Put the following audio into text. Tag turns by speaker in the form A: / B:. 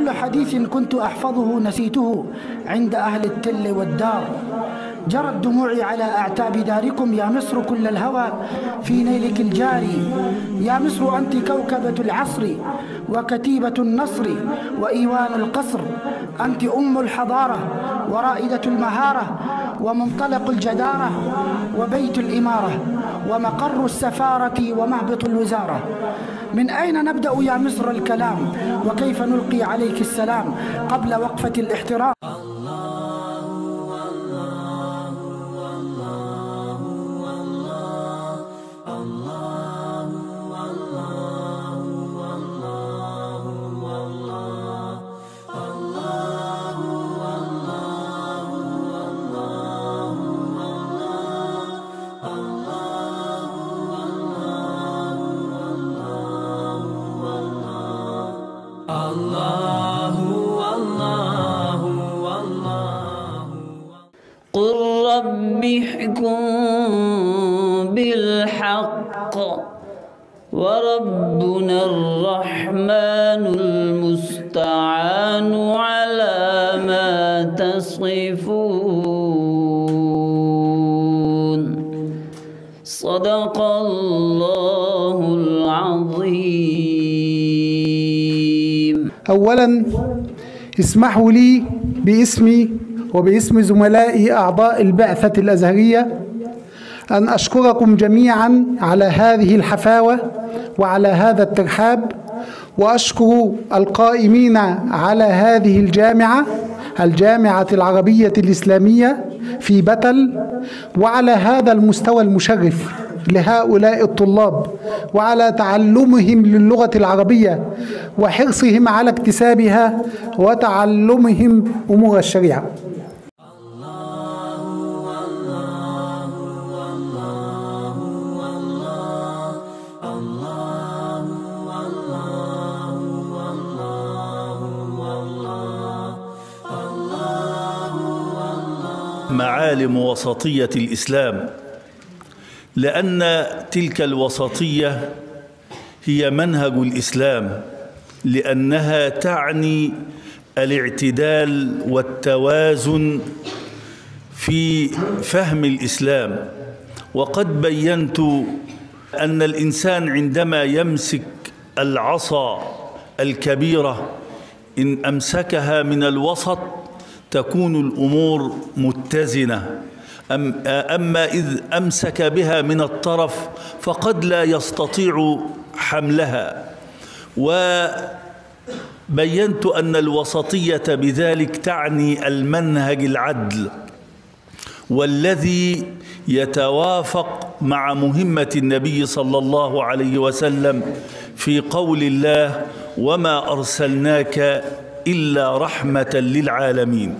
A: كل حديث كنت أحفظه نسيته عند أهل التل والدار. جرت دموعي على أعتاب داركم يا مصر كل الهوى في نيلك الجاري. يا مصر أنت كوكبة العصر وكتيبة النصر وإيوان القصر. أنت أم الحضارة ورائدة المهارة ومنطلق الجدارة وبيت الإمارة ومقر السفارة ومهبط الوزارة. من أين نبدأ يا مصر الكلام وكيف نلقي عليك السلام قبل وقفة الاحترام؟
B: قل رب احكم بالحق وربنا الرحمن المستعان على ما تصفون. صدق الله العظيم.
C: أولا اسمحوا لي باسمي وباسم زملائي أعضاء البعثة الأزهرية أن أشكركم جميعا على هذه الحفاوة وعلى هذا الترحاب، وأشكر القائمين على هذه الجامعة العربية الإسلامية في بتل، وعلى هذا المستوى المشرف لهؤلاء الطلاب وعلى تعلمهم للغة العربية وحرصهم على اكتسابها وتعلمهم أمور الشريعة.
D: معالم وسطية الإسلام، لأن تلك الوسطية هي منهج الإسلام، لأنها تعني الاعتدال والتوازن في فهم الإسلام. وقد بينت أن الإنسان عندما يمسك العصا الكبيرة إن أمسكها من الوسط تكون الأمور متزنة، أما إذ أمسك بها من الطرف فقد لا يستطيع حملها. وبينت أن الوسطية بذلك تعني المنهج العدل، والذي يتوافق مع مهمة النبي صلى الله عليه وسلم في قول الله: وما أرسلناك إلا رحمة للعالمين.